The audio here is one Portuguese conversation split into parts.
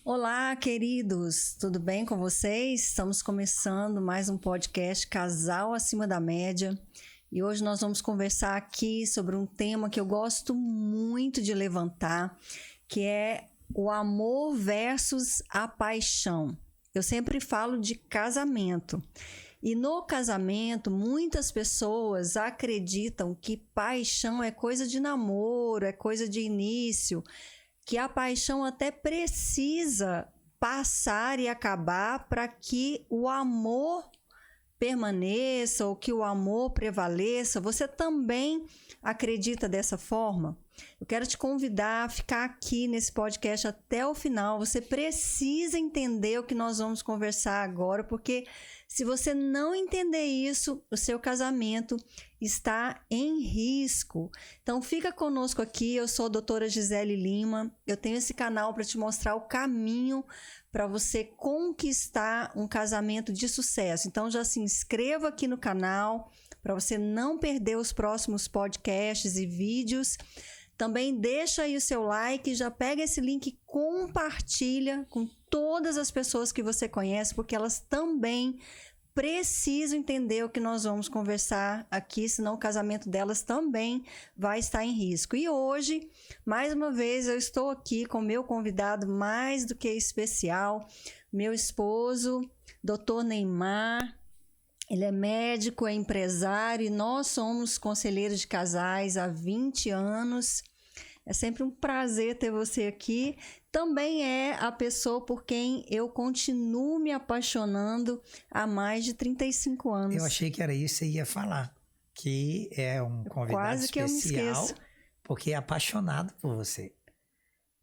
Olá, queridos, tudo bem com vocês? Estamos começando mais um podcast Casal Acima da Média e hoje nós vamos conversar aqui sobre um tema que eu gosto muito de levantar, que é o amor versus a paixão. Eu sempre falo de casamento e no casamento muitas pessoas acreditam que paixão é coisa de namoro, é coisa de início, que a paixão até precisa passar e acabar para que o amor permaneça ou que o amor prevaleça. Você também acredita dessa forma? Eu quero te convidar a ficar aqui nesse podcast até o final. Você precisa entender o que nós vamos conversar agora, porque se você não entender isso, o seu casamento está em risco. Então fica conosco aqui, eu sou a doutora Gisele Lima, eu tenho esse canal para te mostrar o caminho para você conquistar um casamento de sucesso. Então já se inscreva aqui no canal para você não perder os próximos podcasts e vídeos. Também deixa aí o seu like, já pega esse link e compartilha com todas as pessoas que você conhece, porque elas também precisam entender o que nós vamos conversar aqui, senão o casamento delas também vai estar em risco. E hoje, mais uma vez, eu estou aqui com o meu convidado mais do que especial, meu esposo, Dr. Neymar. Ele é médico, é empresário e nós somos conselheiros de casais há 20 anos. É sempre um prazer ter você aqui. Também é a pessoa por quem eu continuo me apaixonando há mais de 35 anos. Eu achei que era isso que você ia falar, que é um convidado quase que especial, eu me esqueço. Porque é apaixonado por você.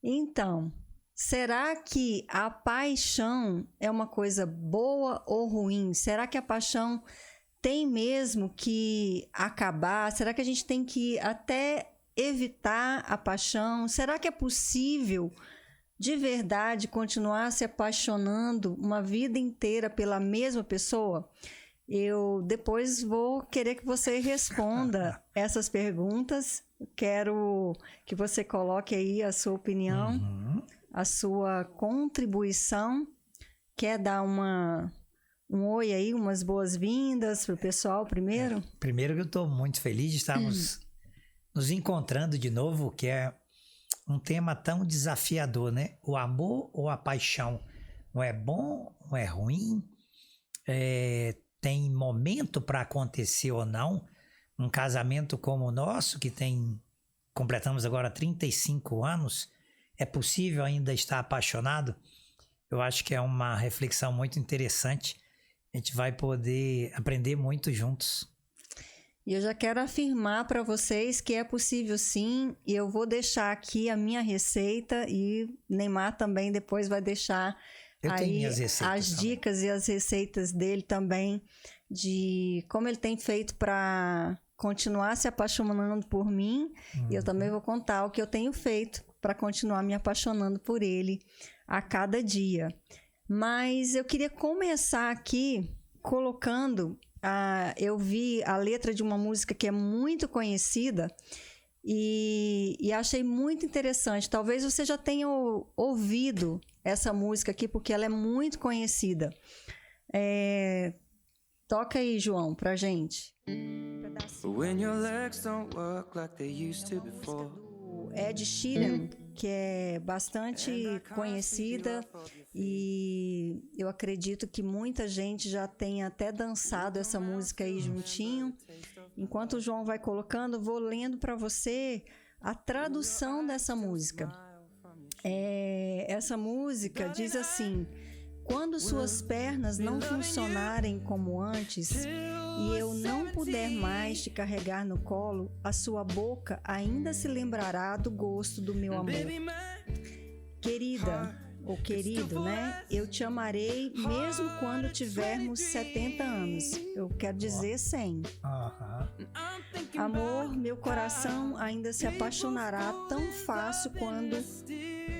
Então, será que a paixão é uma coisa boa ou ruim? Será que a paixão tem mesmo que acabar? Será que a gente tem que até evitar a paixão? Será que é possível de verdade continuar se apaixonando uma vida inteira pela mesma pessoa? Eu depois vou querer que você responda essas perguntas. Quero que você coloque aí a sua opinião, a sua contribuição. Quer dar um oi aí, umas boas-vindas para o pessoal primeiro? Primeiro que eu estou muito feliz de estarmos nos encontrando de novo, que é um tema tão desafiador, né? O amor ou a paixão? Não é bom, não é ruim? Tem momento para acontecer ou não? Um casamento como o nosso, que completamos agora 35 anos, é possível ainda estar apaixonado? Eu acho que é uma reflexão muito interessante. A gente vai poder aprender muito juntos. E eu já quero afirmar para vocês que é possível sim, e eu vou deixar aqui a minha receita e Neymar também depois vai deixar aí as dicas e as receitas dele também, de como ele tem feito para continuar se apaixonando por mim. E eu também vou contar o que eu tenho feito para continuar me apaixonando por ele a cada dia. Mas eu queria começar aqui colocando... eu vi a letra de uma música que é muito conhecida e achei muito interessante. Talvez você já tenha ouvido essa música aqui, porque ela é muito conhecida. Toca aí, João, pra gente. When your legs don't work like they used to before. Ed Sheeran, que é bastante conhecida e eu acredito que muita gente já tenha até dançado essa música aí juntinho. Enquanto o João vai colocando, vou lendo para você a tradução dessa música. Essa música diz assim: quando suas pernas não funcionarem como antes e eu não puder mais te carregar no colo, a sua boca ainda se lembrará do gosto do meu amor. Querida, ou querido, né? Eu te amarei mesmo quando tivermos 70 anos. Eu quero dizer 100. Amor, meu coração ainda se apaixonará tão fácil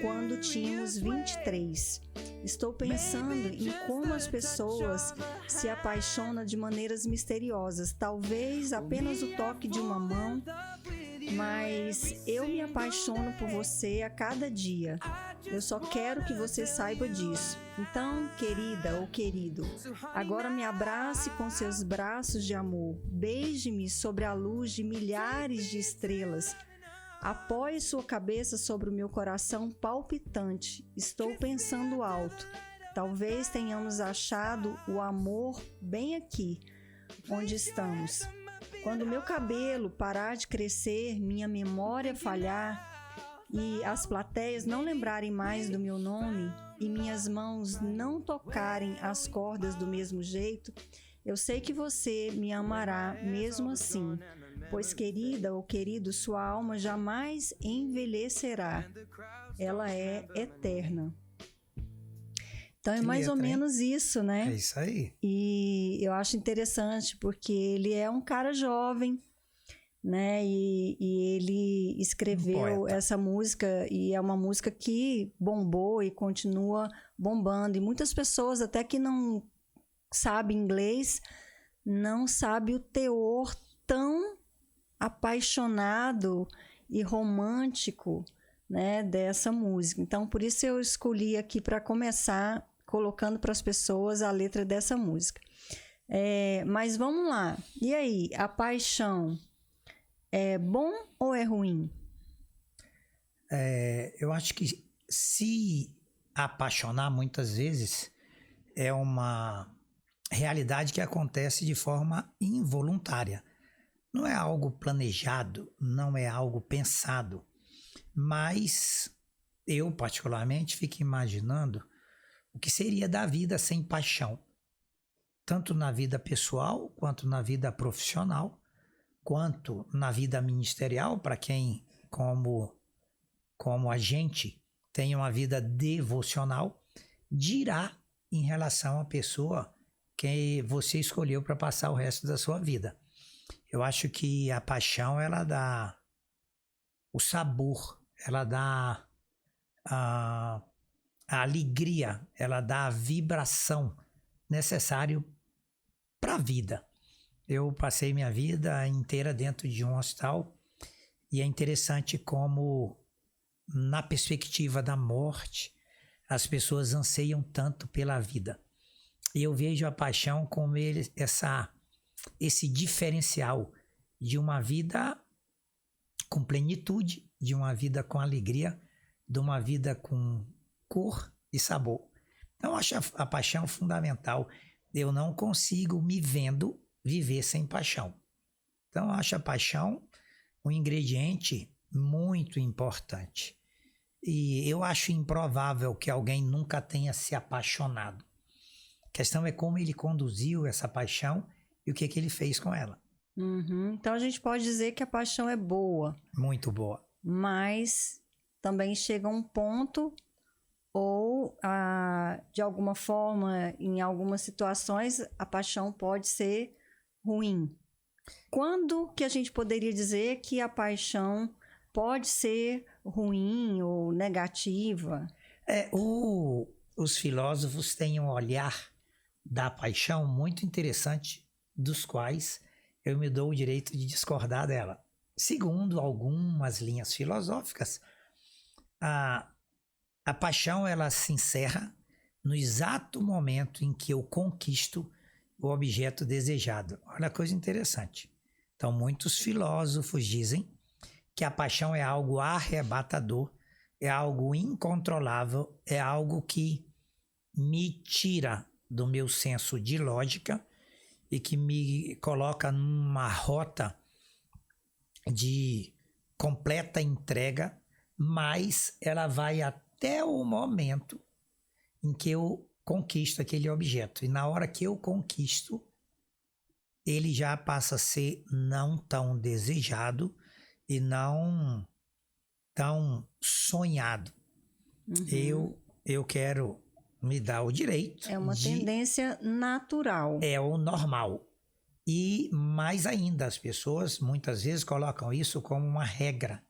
quando tínhamos 23. Estou pensando em como as pessoas se apaixonam de maneiras misteriosas. Talvez apenas o toque de uma mão mas eu me apaixono por você a cada dia. Eu só quero que você saiba disso. Então, querida ou querido, agora me abrace com seus braços de amor. Beije-me sobre a luz de milhares de estrelas. Apoie sua cabeça sobre o meu coração palpitante. Estou pensando alto. Talvez tenhamos achado o amor bem aqui, onde estamos. Quando meu cabelo parar de crescer, minha memória falhar e as plateias não lembrarem mais do meu nome e minhas mãos não tocarem as cordas do mesmo jeito, eu sei que você me amará mesmo assim, pois, querida ou querido, sua alma jamais envelhecerá. Ela é eterna. Então é mais ou menos isso, né? É isso aí. E eu acho interessante porque ele é um cara jovem, né? E ele escreveu essa música e é uma música que bombou e continua bombando. E muitas pessoas, até que não sabem inglês, não sabem o teor tão apaixonado e romântico, né, dessa música. Então, por isso eu escolhi aqui para começar colocando para as pessoas a letra dessa música. Mas vamos lá. E aí, a paixão é bom ou é ruim? Eu acho que se apaixonar muitas vezes é uma realidade que acontece de forma involuntária. Não é algo planejado, não é algo pensado. Mas eu, particularmente, fico imaginando o que seria da vida sem paixão. Tanto na vida pessoal, quanto na vida profissional, quanto na vida ministerial, para quem, como a gente, tem uma vida devocional, dirá em relação à pessoa que você escolheu para passar o resto da sua vida. Eu acho que a paixão, ela dá o sabor, ela dá a alegria, ela dá a vibração necessária para a vida. Eu passei minha vida inteira dentro de um hospital e é interessante como, na perspectiva da morte, as pessoas anseiam tanto pela vida. E eu vejo a paixão como esse diferencial de uma vida com plenitude, de uma vida com alegria, de uma vida com cor e sabor. Então, eu acho a paixão fundamental. Eu não consigo, me vendo, viver sem paixão. Então, eu acho a paixão um ingrediente muito importante. E eu acho improvável que alguém nunca tenha se apaixonado. A questão é como ele conduziu essa paixão e o que ele fez com ela. Então, a gente pode dizer que a paixão é boa. Muito boa. Mas também chega um ponto ou, de alguma forma, em algumas situações, a paixão pode ser ruim. Quando que a gente poderia dizer que a paixão pode ser ruim ou negativa? Os filósofos têm um olhar da paixão muito interessante, dos quais eu me dou o direito de discordar dela. Segundo algumas linhas filosóficas, a paixão, ela se encerra no exato momento em que eu conquisto o objeto desejado. Olha a coisa interessante. Então, muitos filósofos dizem que a paixão é algo arrebatador, é algo incontrolável, é algo que me tira do meu senso de lógica e que me coloca numa rota de completa entrega, mas ela vai até o momento em que eu conquisto aquele objeto. E na hora que eu conquisto, ele já passa a ser não tão desejado e não tão sonhado. Eu quero me dar o direito. É uma tendência natural. É o normal. E mais ainda, as pessoas muitas vezes colocam isso como uma regra.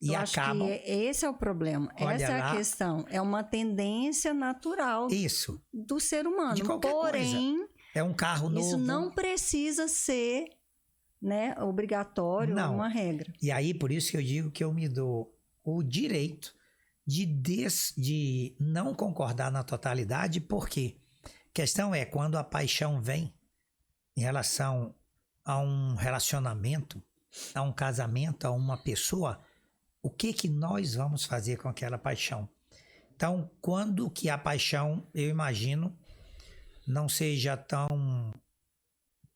E eu acho que esse é o problema. Essa é a questão. É uma tendência natural do ser humano. De qualquer Porém, coisa. É um carro novo. Isso não precisa ser né, obrigatório, Não. uma regra. E aí, por isso que eu digo que eu me dou o direito de não concordar na totalidade, porque a questão é quando a paixão vem em relação a um relacionamento, a um casamento, a uma pessoa, o que nós vamos fazer com aquela paixão? Então, quando que a paixão, eu imagino, não seja tão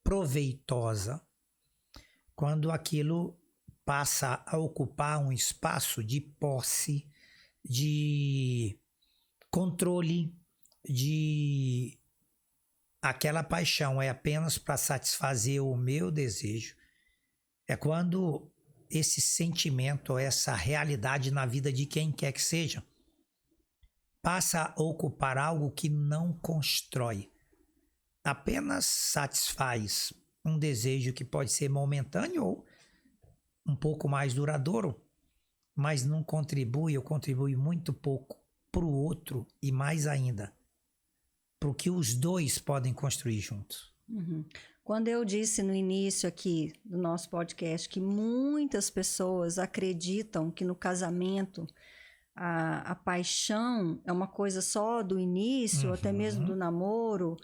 proveitosa, quando aquilo passa a ocupar um espaço de posse, de controle, de aquela paixão é apenas para satisfazer o meu desejo. É quando esse sentimento, essa realidade na vida de quem quer que seja, passa a ocupar algo que não constrói, apenas satisfaz um desejo que pode ser momentâneo ou um pouco mais duradouro, mas não contribui ou contribui muito pouco para o outro e mais ainda para o que os dois podem construir juntos. Uhum. Quando eu disse no início aqui do nosso podcast que muitas pessoas acreditam que no casamento a paixão é uma coisa só do início, ou até mesmo do namoro,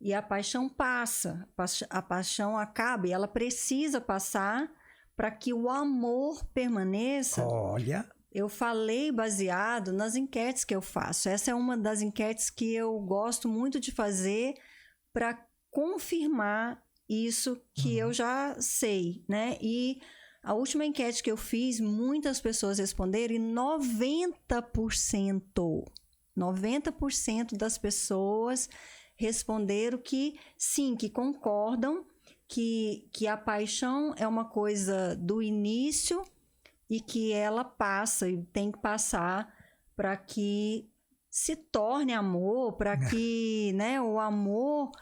e a paixão passa, a paixão acaba e ela precisa passar para que o amor permaneça. Olha, eu falei baseado nas enquetes que eu faço. Essa é uma das enquetes que eu gosto muito de fazer para confirmar isso que eu já sei, né? E a última enquete que eu fiz, muitas pessoas responderam e 90% das pessoas responderam que sim, que concordam que a paixão é uma coisa do início e que ela passa e tem que passar para que se torne amor, para que, né, o amor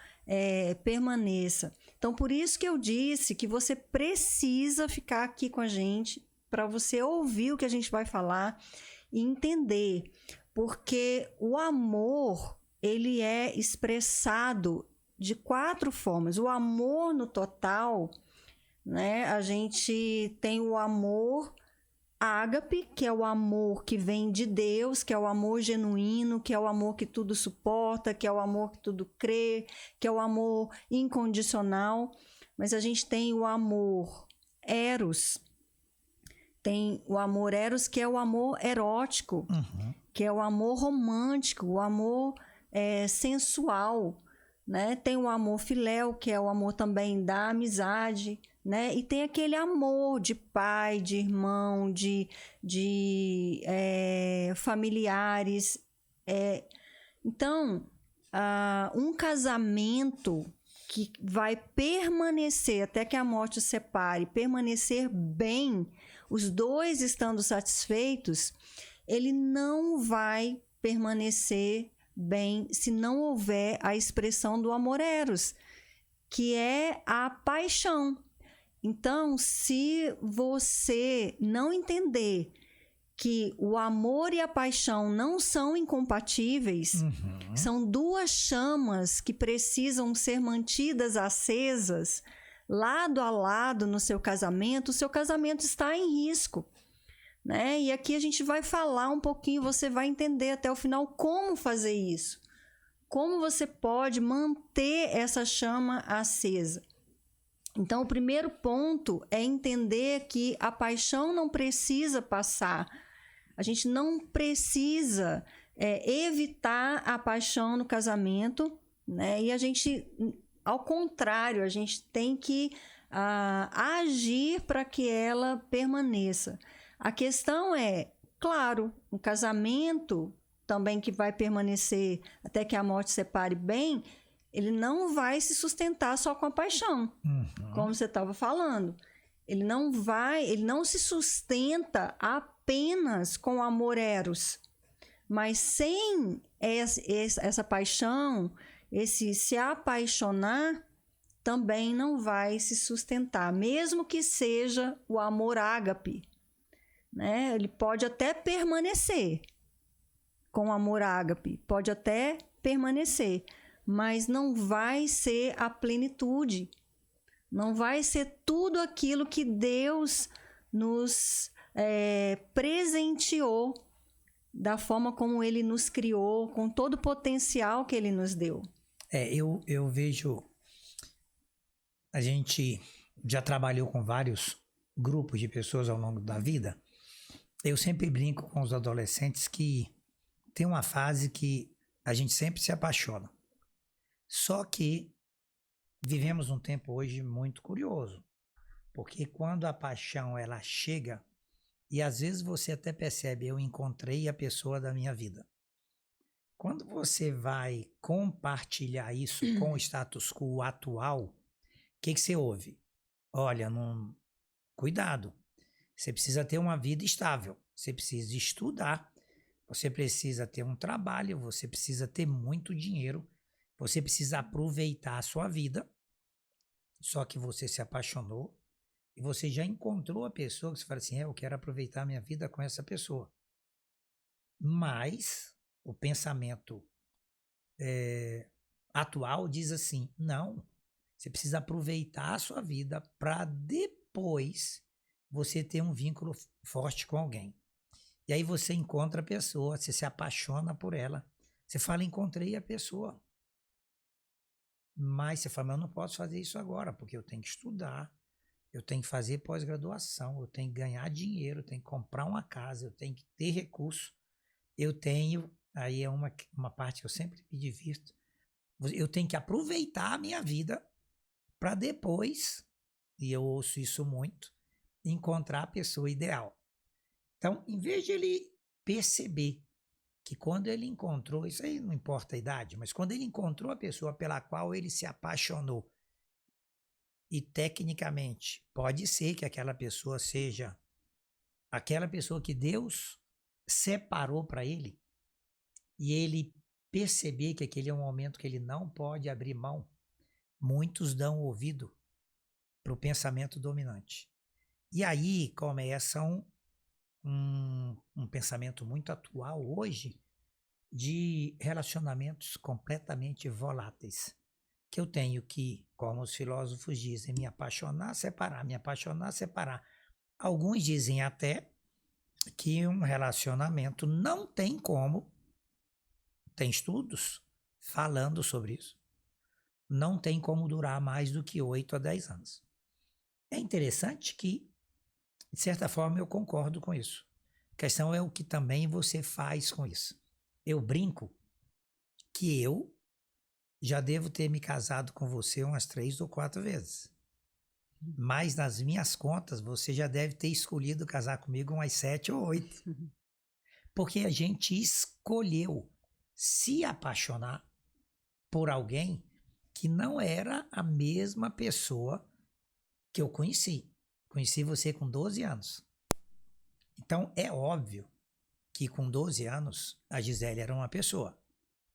permaneça. Então, por isso que eu disse que você precisa ficar aqui com a gente para você ouvir o que a gente vai falar e entender. Porque o amor, ele é expressado de 4 formas. O amor no total, né? A gente tem o amor ágape, que é o amor que vem de Deus, que é o amor genuíno, que é o amor que tudo suporta, que é o amor que tudo crê, que é o amor incondicional. Mas a gente tem o amor eros. Tem o amor eros, que é o amor erótico, que é o amor romântico, o amor sensual, né? Tem o amor filéu, que é o amor também da amizade, né? E tem aquele amor de pai, de irmão, de familiares. Então, um casamento que vai permanecer até que a morte os separe, permanecer bem, os dois estando satisfeitos, ele não vai permanecer bem se não houver a expressão do amor eros, que é a paixão. Então, se você não entender que o amor e a paixão não são incompatíveis, são 2 chamas que precisam ser mantidas acesas, lado a lado no seu casamento, o seu casamento está em risco, né? E aqui a gente vai falar um pouquinho, você vai entender até o final como fazer isso, como você pode manter essa chama acesa. Então, o primeiro ponto é entender que a paixão não precisa passar. A gente não precisa evitar a paixão no casamento, né? E a gente, ao contrário, a gente tem que agir para que ela permaneça. A questão é, claro, um casamento também que vai permanecer até que a morte separe bem, ele não vai se sustentar só com a paixão, como você estava falando. Ele não se sustenta apenas com o amor eros. Mas sem essa paixão, esse se apaixonar, também não vai se sustentar, mesmo que seja o amor ágape, né? Ele pode até permanecer com o amor ágape, pode até permanecer, mas não vai ser a plenitude, Não vai ser tudo aquilo que Deus nos presenteou da forma como Ele nos criou, com todo o potencial que Ele nos deu. Eu vejo... A gente já trabalhou com vários grupos de pessoas ao longo da vida. Eu sempre brinco com os adolescentes que tem uma fase que a gente sempre se apaixona. Só que vivemos um tempo hoje muito curioso, porque quando a paixão ela chega, e às vezes você até percebe, eu encontrei a pessoa da minha vida. Quando você vai compartilhar isso com o status quo atual, o que você ouve? Olha, cuidado, você precisa ter uma vida estável, você precisa estudar, você precisa ter um trabalho, você precisa ter muito dinheiro, você precisa aproveitar a sua vida. Só que você se apaixonou e você já encontrou a pessoa que você fala assim, eu quero aproveitar a minha vida com essa pessoa. Mas o pensamento atual diz assim, não, você precisa aproveitar a sua vida para depois você ter um vínculo forte com alguém. E aí você encontra a pessoa, você se apaixona por ela, você fala, encontrei a pessoa. Mas você fala, mas eu não posso fazer isso agora, porque eu tenho que estudar, eu tenho que fazer pós-graduação, eu tenho que ganhar dinheiro, eu tenho que comprar uma casa, eu tenho que ter recurso, aí é uma parte que eu sempre me divirto, eu tenho que aproveitar a minha vida para depois, e eu ouço isso muito, encontrar a pessoa ideal. Então, em vez de ele perceber que quando ele encontrou, isso aí não importa a idade, mas quando ele encontrou a pessoa pela qual ele se apaixonou, e tecnicamente pode ser que aquela pessoa seja aquela pessoa que Deus separou para ele, e ele perceber que aquele é um momento que ele não pode abrir mão, muitos dão ouvido para o pensamento dominante. E aí começa um pensamento muito atual hoje de relacionamentos completamente voláteis. Que eu tenho que, como os filósofos dizem, me apaixonar, separar, me apaixonar, separar. Alguns dizem até que um relacionamento não tem como, tem estudos falando sobre isso, não tem como durar mais do que 8 a 10 anos. É interessante que, de certa forma, eu concordo com isso. A questão é o que também você faz com isso. Eu brinco que eu já devo ter me casado com você umas 3 ou 4 vezes. Mas nas minhas contas, você já deve ter escolhido casar comigo umas 7 ou 8. Porque a gente escolheu se apaixonar por alguém que não era a mesma pessoa que eu conheci. Conheci você com 12 anos. Então, é óbvio que com 12 anos, a Gisele era uma pessoa.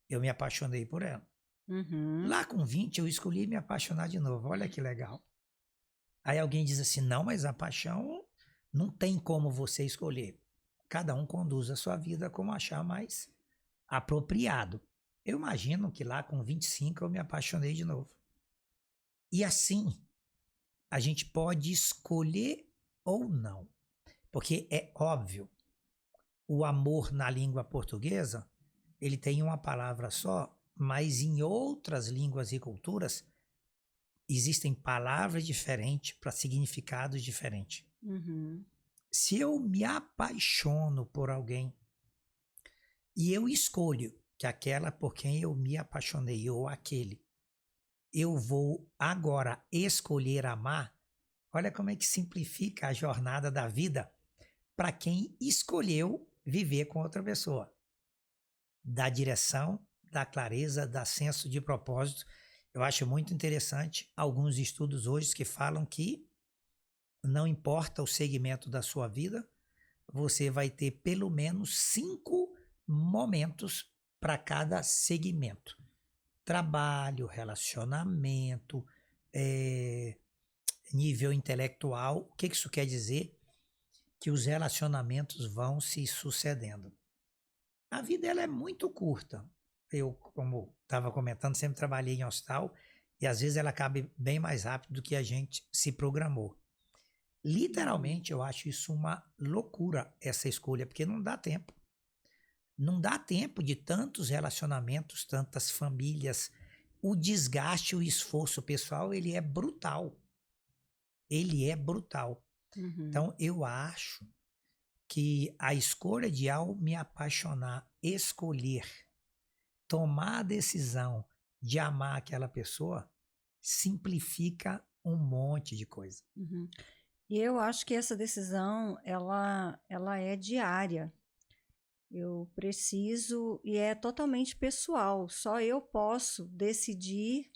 Eu me apaixonei por ela. Uhum. Lá com 20, eu escolhi me apaixonar de novo. Olha que legal. Aí alguém diz assim, não, mas a paixão não tem como você escolher. Cada um conduz a sua vida como achar mais apropriado. Eu imagino que lá com 25 eu me apaixonei de novo. E assim, a gente pode escolher ou não. Porque é óbvio, o amor na língua portuguesa, ele tem uma palavra só, mas em outras línguas e culturas existem palavras diferentes para significados diferentes. Uhum. Se eu me apaixono por alguém e eu escolho que aquela por quem eu me apaixonei ou aquele, eu vou agora escolher amar, olha como é que simplifica a jornada da vida para quem escolheu viver com outra pessoa. Dá direção, dá clareza, dá senso de propósito. Eu acho muito interessante alguns estudos hoje que falam que não importa o segmento da sua vida, você vai ter pelo menos 5 momentos para cada segmento. Trabalho, relacionamento, nível intelectual. O que isso quer dizer? Que os relacionamentos vão se sucedendo. A vida ela é muito curta. Eu, como estava comentando, sempre trabalhei em hospital E às vezes ela acaba bem mais rápido do que a gente se programou. Literalmente, eu acho isso uma loucura, essa escolha, porque não dá tempo. Não dá tempo de tantos relacionamentos, tantas famílias. O desgaste, o esforço pessoal, ele é brutal. Ele é brutal. Então, eu acho que a escolha de, ao me apaixonar, escolher, tomar a decisão de amar aquela pessoa, simplifica um monte de coisa. E eu acho que essa decisão, ela é diária. Eu preciso, e é totalmente pessoal, só eu posso decidir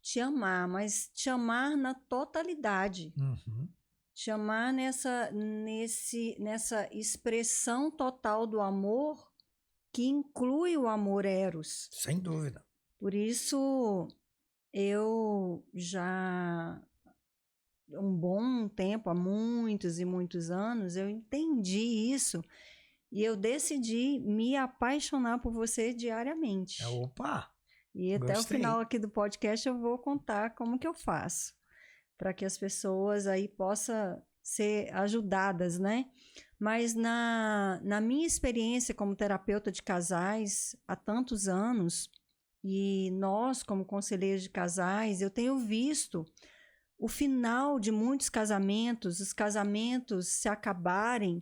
te amar, mas te amar na totalidade. Te amar nessa expressão total do amor, que inclui o amor eros. Sem dúvida. Por isso, eu já, um bom tempo, há muitos e muitos anos, eu entendi isso e eu decidi me apaixonar por você diariamente. Opa! E até o final aqui do podcast eu vou contar como que eu faço, para que as pessoas aí possam ser ajudadas, né? Mas na minha experiência como terapeuta de casais há tantos anos, e nós como conselheiros de casais, eu tenho visto o final de muitos casamentos, os casamentos se acabarem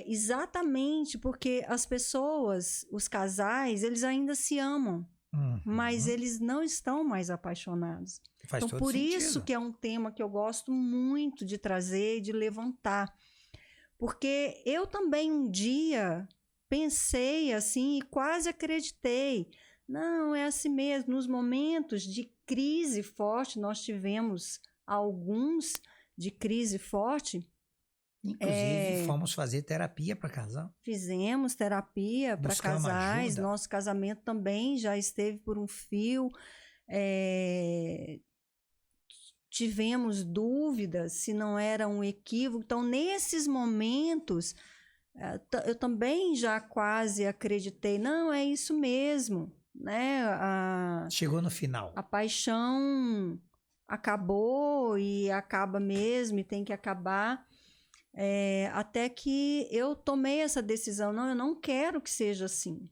exatamente porque as pessoas, os casais, eles ainda se amam, mas eles não estão mais apaixonados. Faz então, todo sentido. Isso que é um tema que eu gosto muito de trazer e de levantar. Porque eu também um dia pensei assim e quase acreditei. Não, é assim mesmo. Nos momentos de crise forte, nós tivemos alguns de crise forte. Inclusive, fomos fazer terapia para casal. Fizemos terapia para casais. Ajuda. Nosso casamento também já esteve por um fio. Tivemos dúvidas se não era um equívoco. Então, nesses momentos, eu também já quase acreditei. Não, é isso mesmo. Né? Chegou no final. A paixão acabou e acaba mesmo e tem que acabar. Até que eu tomei essa decisão. Não, eu não quero que seja assim.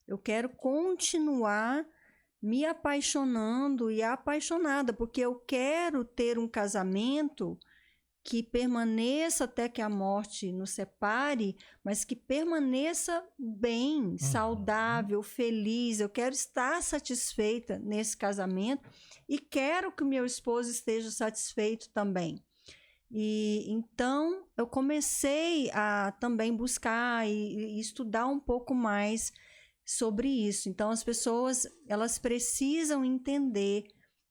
Eu quero continuar me apaixonando e apaixonada, porque eu quero ter um casamento que permaneça até que a morte nos separe, mas que permaneça bem, saudável, feliz. Eu quero estar satisfeita nesse casamento e quero que o meu esposo esteja satisfeito também. E então eu comecei a também buscar e estudar um pouco mais sobre isso. Então as pessoas, elas precisam entender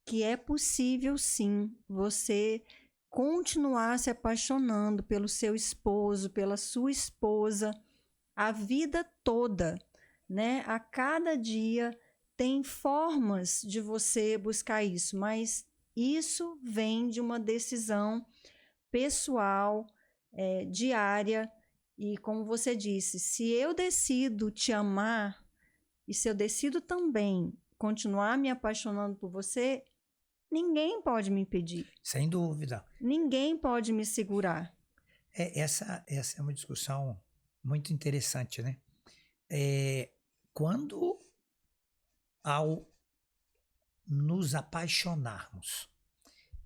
que é possível sim você continuar se apaixonando pelo seu esposo, pela sua esposa, a vida toda, né? A cada dia tem formas de você buscar isso, mas isso vem de uma decisão pessoal, diária. E como você disse, se eu decido te amar e se eu decido também continuar me apaixonando por você, ninguém pode me impedir. Sem dúvida. Ninguém pode me segurar. Essa é uma discussão muito interessante, né? Quando, ao nos apaixonarmos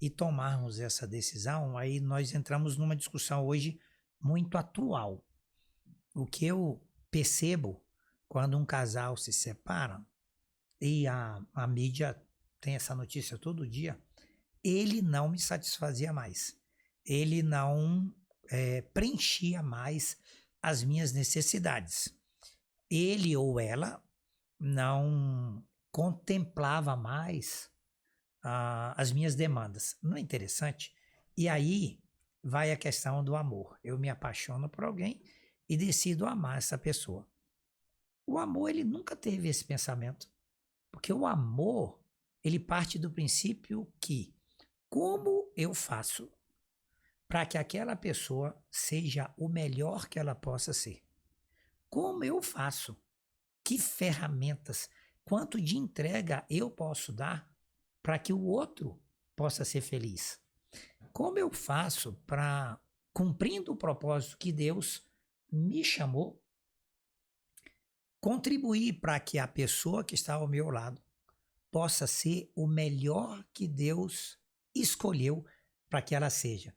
e tomarmos essa decisão, aí nós entramos numa discussão hoje muito atual. O que eu percebo quando um casal se separa, e a mídia tem essa notícia todo dia, ele não me satisfazia mais. Ele não preenchia mais as minhas necessidades. Ele ou ela não contemplava mais as minhas demandas. Não é interessante? E aí vai a questão do amor. Eu me apaixono por alguém e decido amar essa pessoa. O amor, ele nunca teve esse pensamento. Porque o amor, ele parte do princípio que como eu faço para que aquela pessoa seja o melhor que ela possa ser? Como eu faço? Que ferramentas, quanto de entrega eu posso dar para que o outro possa ser feliz? Como eu faço para, cumprindo o propósito que Deus me chamou, contribuir para que a pessoa que está ao meu lado possa ser o melhor que Deus escolheu para que ela seja?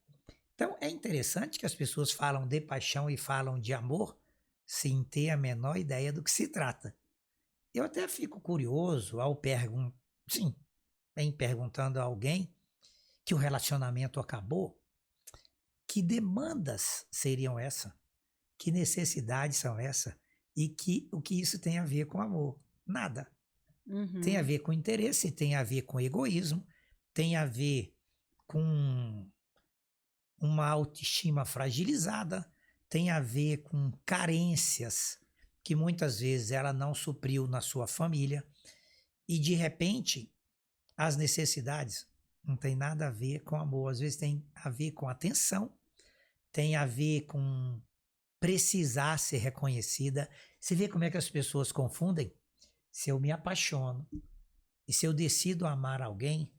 Então, é interessante que as pessoas falam de paixão e falam de amor sem ter a menor ideia do que se trata. Eu até fico curioso ao perguntando a alguém que o relacionamento acabou, que demandas seriam essas? Que necessidades são essas? E o que isso tem a ver com amor? Nada. Tem a ver com interesse, tem a ver com egoísmo, tem a ver com uma autoestima fragilizada, tem a ver com carências que muitas vezes ela não supriu na sua família, e de repente as necessidades não tem nada a ver com amor. Às vezes tem a ver com atenção, tem a ver com precisar ser reconhecida. Você vê como é que as pessoas confundem? Se eu me apaixono e se eu decido amar alguém,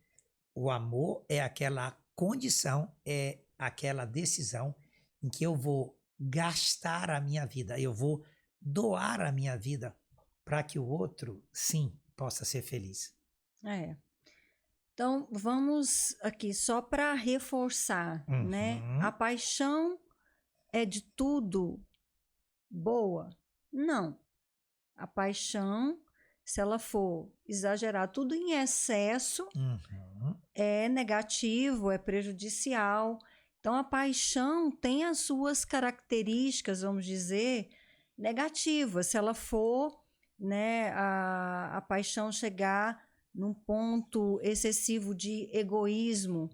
o amor é aquela condição, é aquela decisão em que eu vou gastar a minha vida, eu vou doar a minha vida para que o outro, sim, possa ser feliz. Então, vamos aqui só para reforçar, né? A paixão é de tudo boa? Não. A paixão, se ela for exagerar tudo em excesso, é negativo, é prejudicial. Então, a paixão tem as suas características, vamos dizer, negativas. Se ela for, né, a paixão chegar num ponto excessivo de egoísmo,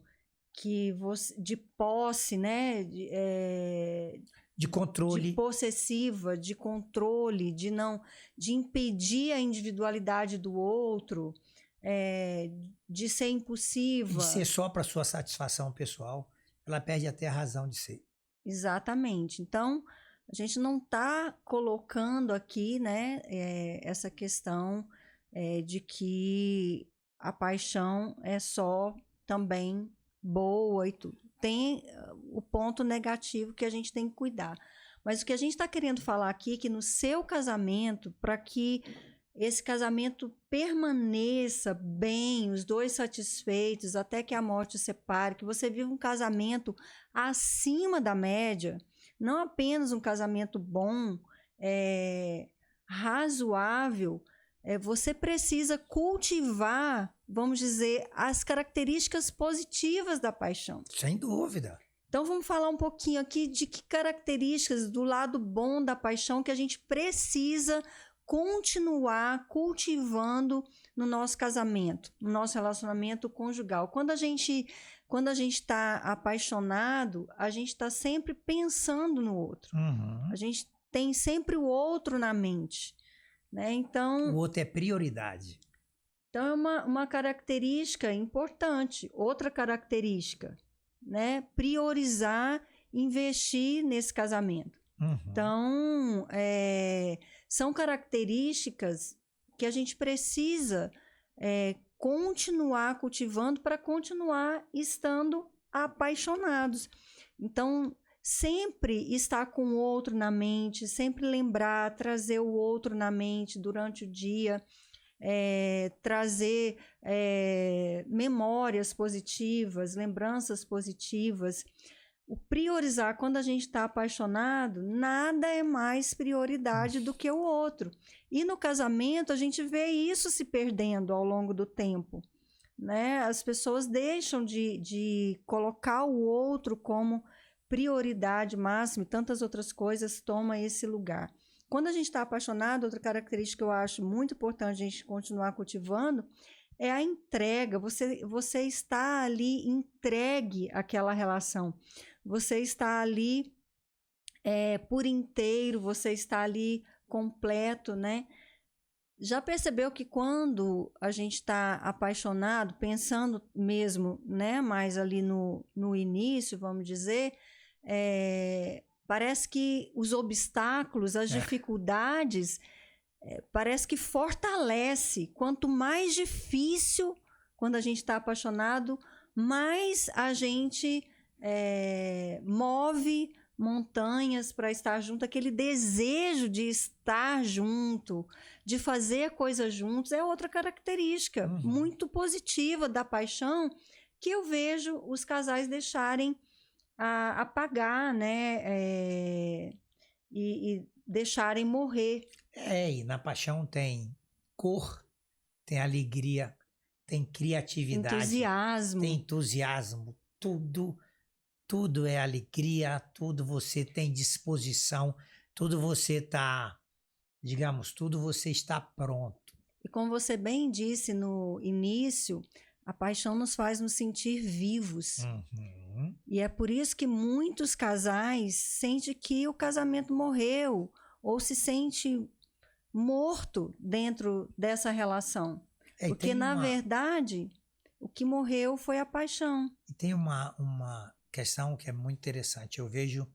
de posse, né, de controle, de possessiva, de controle, de impedir a individualidade do outro, de ser impulsiva, de ser só para sua satisfação pessoal, ela perde até a razão de ser. Exatamente. Então, a gente não está colocando aqui, né, essa questão de que a paixão é só também boa e tudo. Tem o ponto negativo que a gente tem que cuidar. Mas o que a gente está querendo falar aqui é que no seu casamento, para que esse casamento permaneça bem, os dois satisfeitos, até que a morte os separe, que você viva um casamento acima da média, não apenas um casamento bom, razoável, você precisa cultivar, vamos dizer, as características positivas da paixão. Sem dúvida. Então, vamos falar um pouquinho aqui de que características do lado bom da paixão que a gente precisa continuar cultivando no nosso casamento, no nosso relacionamento conjugal. Quando a gente está apaixonado, a gente está sempre pensando no outro. A gente tem sempre o outro na mente, né? Então, o outro é prioridade. Então, é uma característica importante. Outra característica, né? Priorizar, investir nesse casamento. Então, são características que a gente precisa continuar cultivando para continuar estando apaixonados. Então, sempre estar com o outro na mente, sempre lembrar, trazer o outro na mente durante o dia, trazer memórias positivas, lembranças positivas. O priorizar, quando a gente está apaixonado, nada é mais prioridade do que o outro. E no casamento, a gente vê isso se perdendo ao longo do tempo, né? As pessoas deixam de colocar o outro como prioridade máxima e tantas outras coisas tomam esse lugar. Quando a gente está apaixonado, outra característica que eu acho muito importante a gente continuar cultivando é a entrega. Você está ali entregue àquela relação. Você está ali por inteiro, você está ali completo, né? Já percebeu que quando a gente está apaixonado, pensando mesmo, né, mais ali no início, vamos dizer, parece que os obstáculos, as dificuldades, parece que fortalece. Quanto mais difícil quando a gente está apaixonado, mais a gente move montanhas para estar junto, aquele desejo de estar junto, de fazer coisas juntos, é outra característica muito positiva da paixão que eu vejo os casais deixarem apagar, né? E deixarem morrer. E na paixão tem cor, tem alegria, tem criatividade, tem entusiasmo, tudo é alegria, tudo você tem disposição, tudo você está, digamos, tudo você está pronto. E como você bem disse no início, a paixão nos faz nos sentir vivos. E é por isso que muitos casais sentem que o casamento morreu ou se sente morto dentro dessa relação. Porque, na verdade, o que morreu foi a paixão. E tem uma questão que é muito interessante. Eu vejo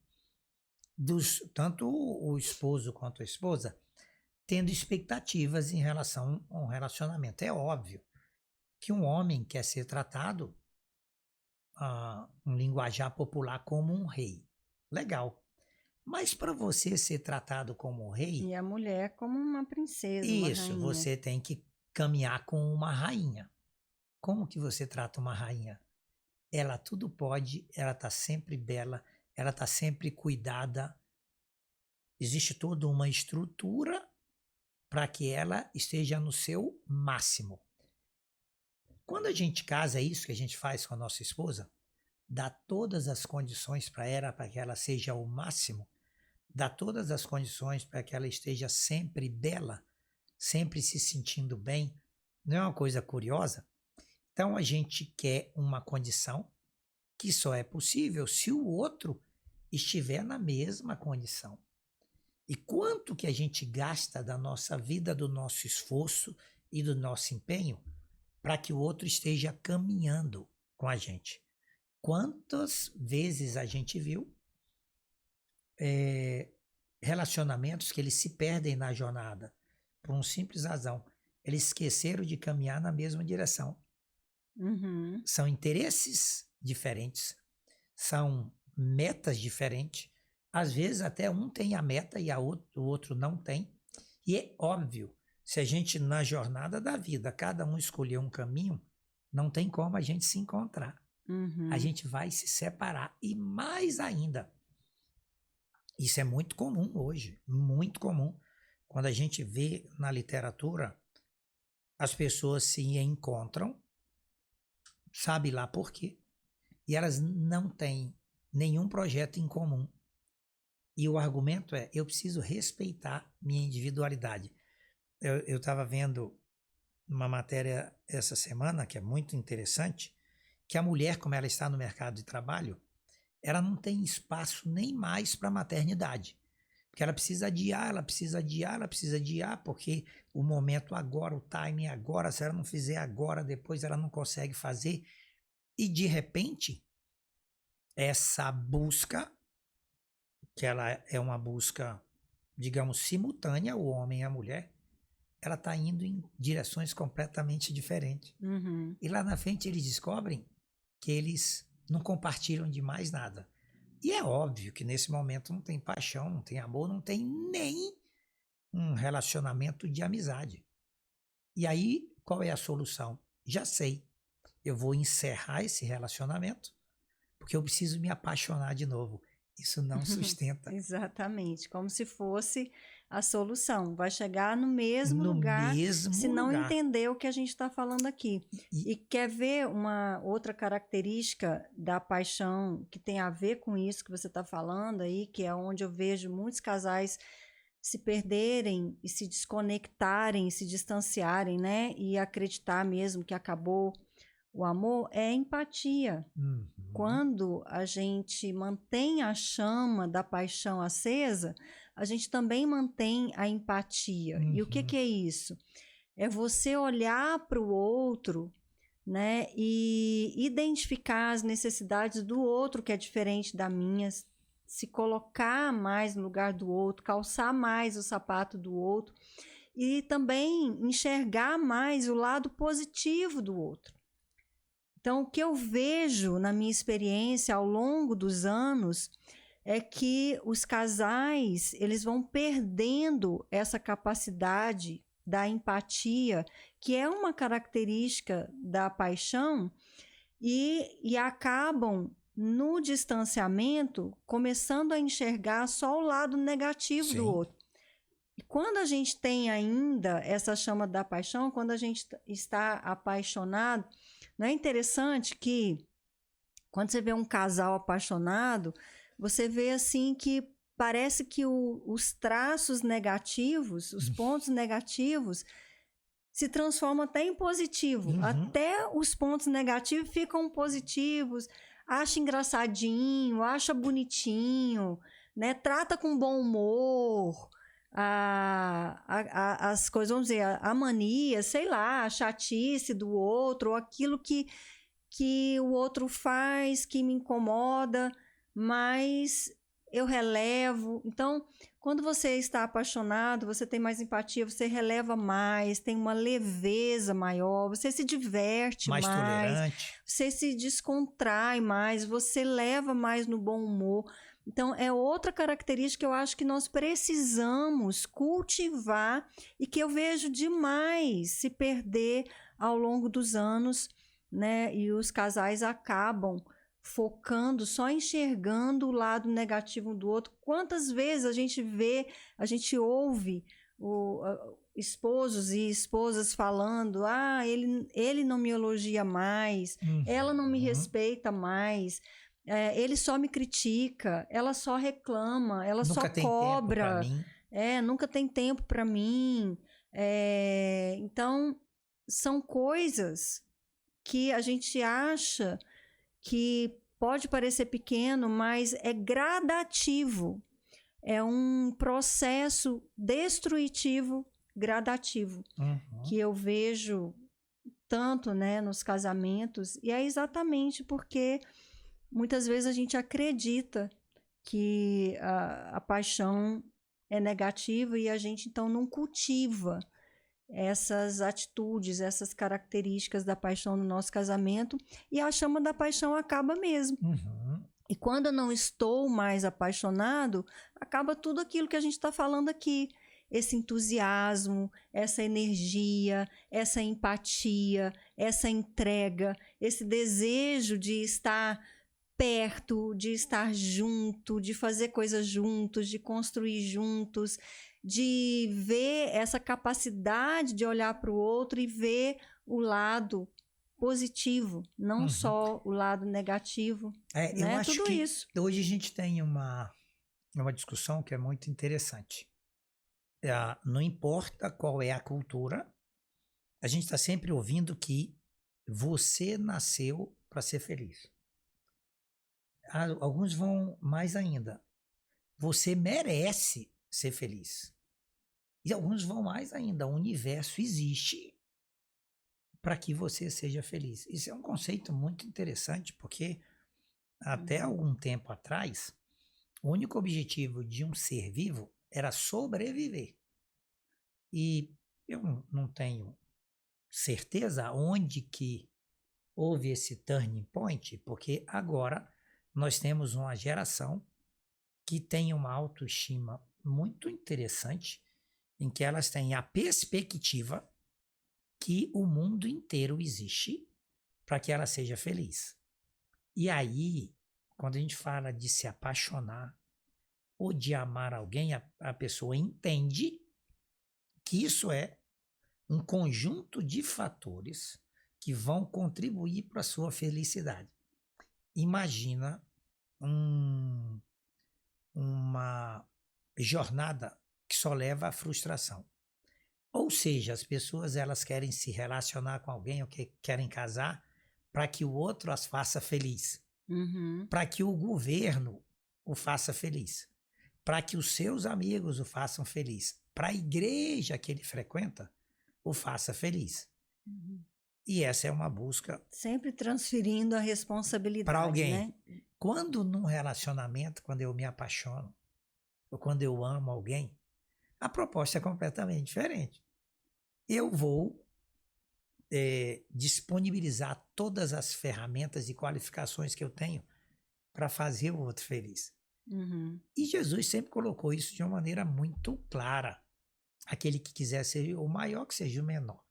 tanto o esposo quanto a esposa tendo expectativas em relação a um relacionamento. É óbvio que um homem quer ser tratado, um linguajar popular, como um rei. Legal. Mas para você ser tratado como um rei... E a mulher como uma princesa, isso, você tem que caminhar com uma rainha. Como que você trata uma rainha? Ela tudo pode, ela está sempre bela, ela está sempre cuidada. Existe toda uma estrutura para que ela esteja no seu máximo. Quando a gente casa, é isso que a gente faz com a nossa esposa, dá todas as condições para que ela seja o máximo, dá todas as condições para que ela esteja sempre bela, sempre se sentindo bem. Não é uma coisa curiosa? Então a gente quer uma condição que só é possível se o outro estiver na mesma condição. E quanto que a gente gasta da nossa vida, do nosso esforço e do nosso empenho para que o outro esteja caminhando com a gente? Quantas vezes a gente viu relacionamentos que eles se perdem na jornada por uma simples razão. Eles esqueceram de caminhar na mesma direção. São interesses diferentes, são metas diferentes. Às vezes até um tem a meta e o outro não tem. E é óbvio, se a gente na jornada da vida, cada um escolher um caminho, não tem como a gente se encontrar. A gente vai se separar. E mais ainda, isso é muito comum hoje, muito comum. Quando a gente vê na literatura, as pessoas se encontram, sabe lá por quê, e elas não têm nenhum projeto em comum. E o argumento é, eu preciso respeitar minha individualidade. Eu estava vendo uma matéria essa semana, que é muito interessante, que a mulher, como ela está no mercado de trabalho, ela não tem espaço nem mais para maternidade. Porque ela precisa adiar, porque o momento agora, o timing agora, se ela não fizer agora, depois ela não consegue fazer. E de repente, essa busca, que ela é uma busca, digamos, simultânea, o homem e a mulher, ela está indo em direções completamente diferentes. E lá na frente eles descobrem que eles não compartilham de mais nada. E é óbvio que nesse momento não tem paixão, não tem amor, não tem nem um relacionamento de amizade. E aí, qual é a solução? Já sei, eu vou encerrar esse relacionamento porque eu preciso me apaixonar de novo. Isso não sustenta. Exatamente, como se fosse a solução. Vai chegar no mesmo lugar se não entender o que a gente está falando aqui. E quer ver uma outra característica da paixão que tem a ver com isso que você está falando aí, que é onde eu vejo muitos casais se perderem e se desconectarem, se distanciarem, né? E acreditar mesmo que acabou o amor, é a empatia. Quando a gente mantém a chama da paixão acesa, a gente também mantém a empatia. E o que é isso? É você olhar para o outro, né, e identificar as necessidades do outro, que é diferente da minha, se colocar mais no lugar do outro, calçar mais o sapato do outro e também enxergar mais o lado positivo do outro. Então, o que eu vejo na minha experiência ao longo dos anos é que os casais, eles vão perdendo essa capacidade da empatia, que é uma característica da paixão, e acabam no distanciamento começando a enxergar só o lado negativo do Sim. outro. E quando a gente tem ainda essa chama da paixão, quando a gente está apaixonado, não é interessante que quando você vê um casal apaixonado, você vê assim que parece que os traços negativos, os pontos negativos, se transformam até em positivo. Uhum. Até os pontos negativos ficam positivos. Acha engraçadinho, acha bonitinho, né? Trata com bom humor as coisas, vamos dizer, a mania, sei lá, a chatice do outro, ou aquilo que o outro faz, que me incomoda, mas eu relevo. Então, quando você está apaixonado, você tem mais empatia, você releva mais, tem uma leveza maior, você se diverte Mais mais, tolerante. você se descontrai mais, você leva mais no bom humor. Então, é outra característica que eu acho que nós precisamos cultivar e que eu vejo demais se perder ao longo dos anos, né? E os casais acabam focando, só enxergando o lado negativo do outro. Quantas vezes a gente vê, a gente ouve esposos e esposas falando: ah, ele não me elogia mais, ela não me respeita mais, ele só me critica, ela só reclama, ela Nunca só tem tempo pra cobra, mim. nunca tem tempo para mim. Então, são coisas que a gente acha que pode parecer pequeno, mas é gradativo. É um processo destrutivo gradativo, que eu vejo tanto, né, nos casamentos, e é exatamente porque muitas vezes a gente acredita que a paixão é negativa e a gente então não cultiva essas atitudes, essas características da paixão no nosso casamento, e a chama da paixão acaba mesmo. E quando eu não estou mais apaixonado, acaba tudo aquilo que a gente está falando aqui. Esse entusiasmo, essa energia, essa empatia, essa entrega, esse desejo de estar perto, de estar junto, de fazer coisas juntos, de construir juntos, de ver essa capacidade de olhar para o outro e ver o lado positivo, não só o lado negativo, Eu né? acho Tudo que isso. hoje a gente tem uma discussão que é muito interessante. Não importa qual é a cultura, a gente está sempre ouvindo que você nasceu para ser feliz. Alguns vão mais ainda. Você merece ser feliz. E alguns vão mais ainda. O universo existe para que você seja feliz. Isso é um conceito muito interessante, porque até algum tempo atrás, o único objetivo de um ser vivo era sobreviver. E eu não tenho certeza onde que houve esse turning point, porque agora nós temos uma geração que tem uma autoestima muito interessante, em que elas têm a perspectiva que o mundo inteiro existe para que ela seja feliz. E aí, quando a gente fala de se apaixonar ou de amar alguém, a pessoa entende que isso é um conjunto de fatores que vão contribuir para a sua felicidade. Imagina uma jornada que só leva à frustração. Ou seja, as pessoas elas querem se relacionar com alguém ou querem casar para que o outro as faça feliz. Para que o governo o faça feliz. Para que os seus amigos o façam feliz. Para a igreja que ele frequenta o faça feliz. E essa é uma busca... Sempre transferindo a responsabilidade para alguém. Né? Quando num relacionamento, quando eu me apaixono, ou quando eu amo alguém, a proposta é completamente diferente. Eu vou disponibilizar todas as ferramentas e qualificações que eu tenho para fazer o outro feliz. Uhum. E Jesus sempre colocou isso de uma maneira muito clara. Aquele que quiser ser o maior, que seja o menor.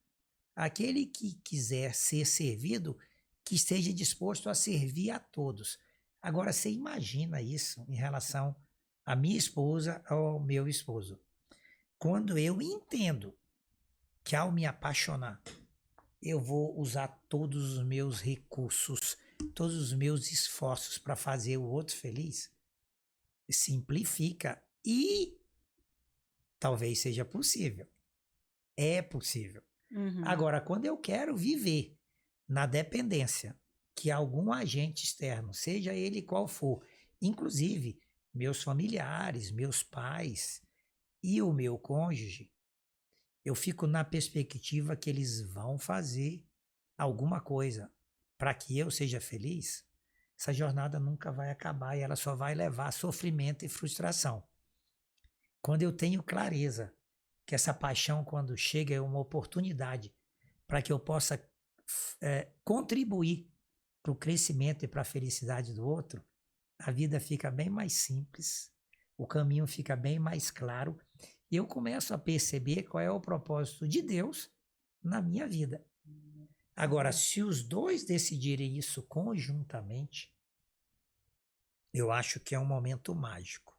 Aquele que quiser ser servido, que esteja disposto a servir a todos. Agora, você imagina isso em relação à minha esposa ou ao meu esposo. Quando eu entendo que ao me apaixonar, eu vou usar todos os meus recursos, todos os meus esforços para fazer o outro feliz, simplifica e talvez seja possível. É possível. Uhum. Agora, quando eu quero viver na dependência que algum agente externo, seja ele qual for, inclusive meus familiares, meus pais e o meu cônjuge, eu fico na perspectiva que eles vão fazer alguma coisa para que eu seja feliz, essa jornada nunca vai acabar e ela só vai levar a sofrimento e frustração. Quando eu tenho clareza que essa paixão, quando chega, é uma oportunidade para que eu possa contribuir para o crescimento e para a felicidade do outro, a vida fica bem mais simples, o caminho fica bem mais claro e eu começo a perceber qual é o propósito de Deus na minha vida. Agora, se os dois decidirem isso conjuntamente, eu acho que é um momento mágico.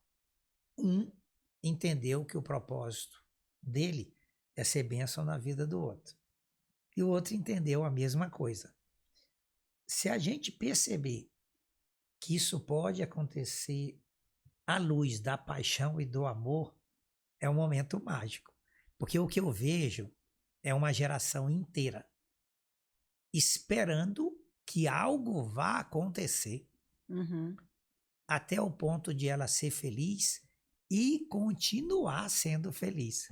Um entendeu que o propósito dele é ser bênção na vida do outro. E o outro entendeu a mesma coisa. Se a gente perceber que isso pode acontecer à luz da paixão e do amor, é um momento mágico. Porque o que eu vejo é uma geração inteira esperando que algo vá acontecer até o ponto de ela ser feliz e continuar sendo feliz.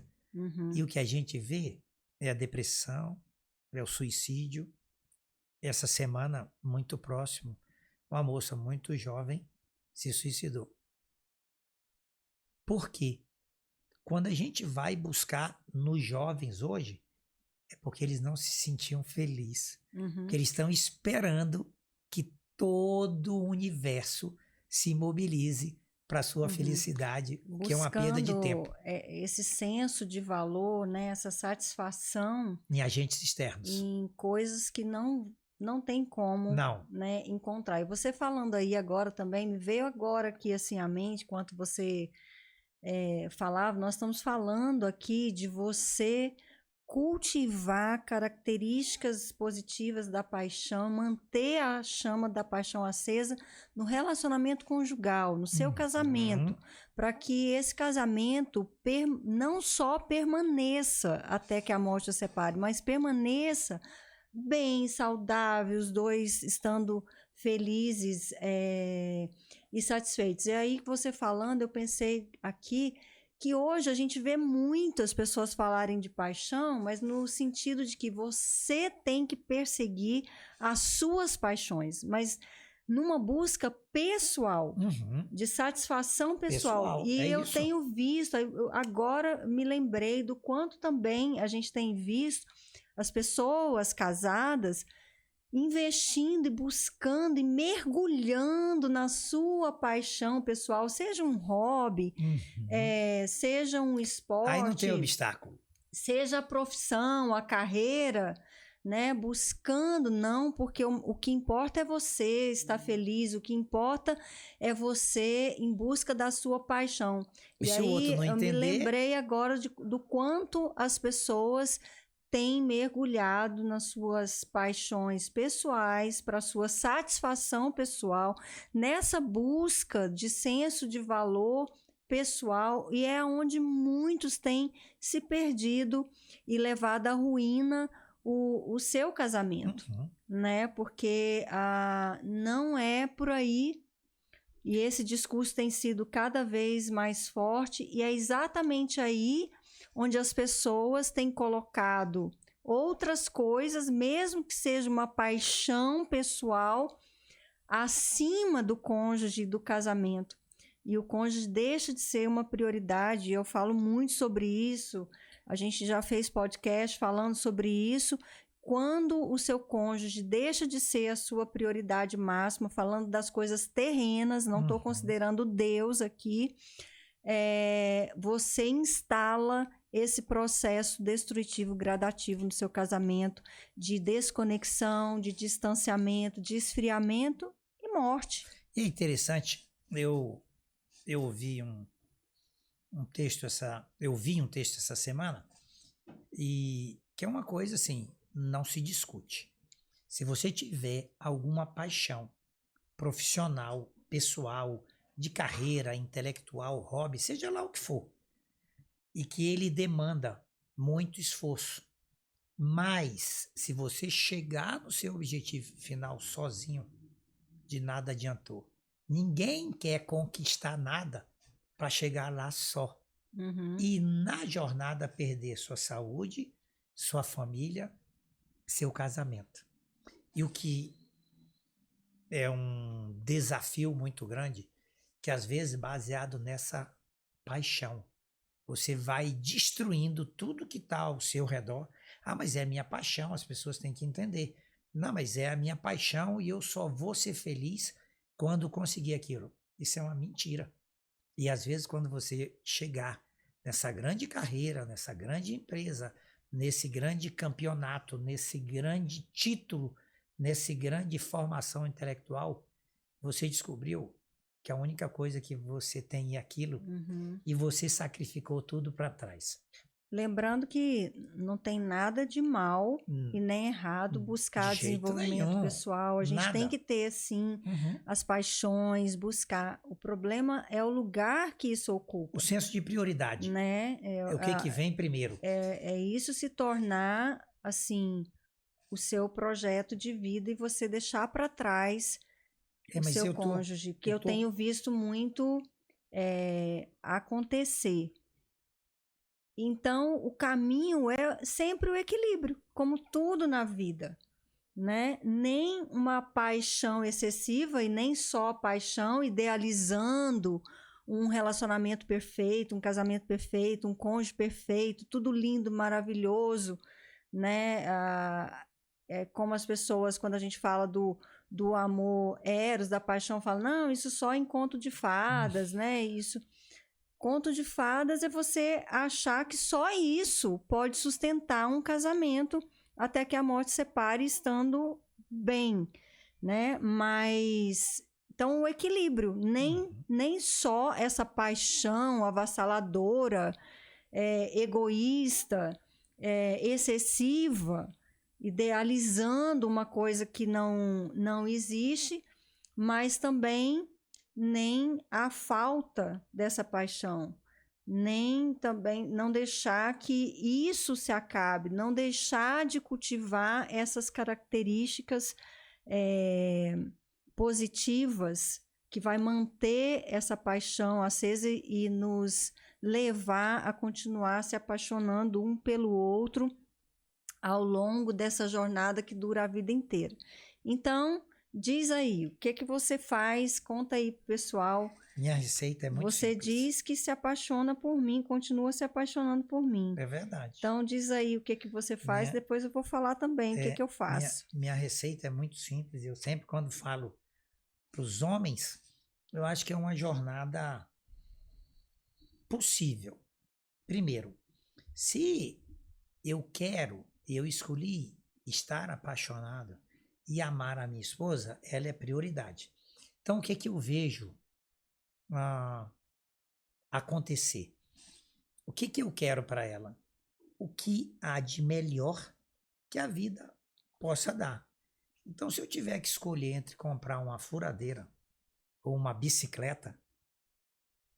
E o que a gente vê é a depressão, é o suicídio. Essa semana, muito próximo, uma moça muito jovem se suicidou. Por quê? Quando a gente vai buscar nos jovens hoje, é porque eles não se sentiam felizes. Porque eles estão esperando que todo o universo se mobilize para a sua felicidade, que é uma perda de tempo. Esse senso de valor, né, essa satisfação em agentes externos. em coisas que não tem como né, encontrar. E você falando aí agora também, me veio agora aqui assim à mente, enquanto você falava, nós estamos falando aqui de você cultivar características positivas da paixão, manter a chama da paixão acesa no relacionamento conjugal, no seu casamento, para que esse casamento não só permaneça até que a morte o separe, mas permaneça bem, saudável, os dois estando felizes e satisfeitos. E aí, você falando, eu pensei aqui que hoje a gente vê muitas pessoas falarem de paixão, mas no sentido de que você tem que perseguir as suas paixões, mas numa busca pessoal, de satisfação pessoal. E eu tenho visto, agora me lembrei do quanto também a gente tem visto as pessoas casadas investindo e buscando e mergulhando na sua paixão pessoal, seja um hobby, seja um esporte. Aí não tem obstáculo. Seja a profissão, a carreira, né? Buscando, não, porque o que importa é você estar feliz, o que importa é você em busca da sua paixão. E aí, o outro não entender... eu me lembrei agora do quanto as pessoas tem mergulhado nas suas paixões pessoais, para sua satisfação pessoal, nessa busca de senso de valor pessoal, e é onde muitos têm se perdido e levado à ruína o seu casamento, né? Porque não é por aí, e esse discurso tem sido cada vez mais forte, e é exatamente aí onde as pessoas têm colocado outras coisas, mesmo que seja uma paixão pessoal, acima do cônjuge e do casamento. E o cônjuge deixa de ser uma prioridade, eu falo muito sobre isso, a gente já fez podcast falando sobre isso, quando o seu cônjuge deixa de ser a sua prioridade máxima, falando das coisas terrenas, não estou considerando Deus aqui, você instala esse processo destrutivo gradativo no seu casamento, de desconexão, de distanciamento, de esfriamento e morte. E é interessante, eu ouvi um texto essa semana, e que é uma coisa assim, não se discute. Se você tiver alguma paixão profissional, pessoal, de carreira, intelectual, hobby, seja lá o que for, e que ele demanda muito esforço, mas se você chegar no seu objetivo final sozinho, de nada adiantou. Ninguém quer conquistar nada para chegar lá só. E na jornada perder sua saúde, sua família, seu casamento. E o que é um desafio muito grande, que às vezes baseado nessa paixão, você vai destruindo tudo que está ao seu redor. Ah, mas é a minha paixão, as pessoas têm que entender. Não, mas é a minha paixão e eu só vou ser feliz quando conseguir aquilo. Isso é uma mentira. E às vezes quando você chegar nessa grande carreira, nessa grande empresa, nesse grande campeonato, nesse grande título, nessa grande formação intelectual, você descobriu que a única coisa que você tem é aquilo e você sacrificou tudo para trás. Lembrando que não tem nada de mal e nem errado buscar De jeito desenvolvimento nenhum. pessoal. A gente tem Nada. que ter, sim, as paixões, buscar. O problema é o lugar que isso ocupa. O senso de prioridade. Né? É o que vem primeiro. É isso se tornar, assim, o seu projeto de vida e você deixar para trás o seu cônjuge. Que eu tenho visto muito acontecer. Então, o caminho é sempre o equilíbrio, como tudo na vida, né? Nem uma paixão excessiva e nem só paixão, idealizando um relacionamento perfeito, um casamento perfeito, um cônjuge perfeito, tudo lindo, maravilhoso, né? É como as pessoas, quando a gente fala do amor eros, da paixão, falam, não, isso só em conto de fadas, né? Isso... Conto de fadas é você achar que só isso pode sustentar um casamento até que a morte separe estando bem, né? Mas, então, o equilíbrio, nem só essa paixão avassaladora, egoísta, excessiva, idealizando uma coisa que não existe, mas também nem a falta dessa paixão, nem também não deixar que isso se acabe, não deixar de cultivar essas características positivas que vai manter essa paixão acesa e nos levar a continuar se apaixonando um pelo outro ao longo dessa jornada que dura a vida inteira. Então, diz aí, o que você faz? Conta aí pro pessoal. Minha receita é muito Você simples. diz que se apaixona por mim, continua se apaixonando por mim. É verdade. Então, diz aí o que você faz, depois eu vou falar também o que eu faço. Minha receita é muito simples. Eu sempre, quando falo para os homens, eu acho que é uma jornada possível. Primeiro, se eu escolhi estar apaixonado e amar a minha esposa, ela é prioridade. Então, o que eu vejo acontecer? O que eu quero para ela? O que há de melhor que a vida possa dar. Então, se eu tiver que escolher entre comprar uma furadeira ou uma bicicleta,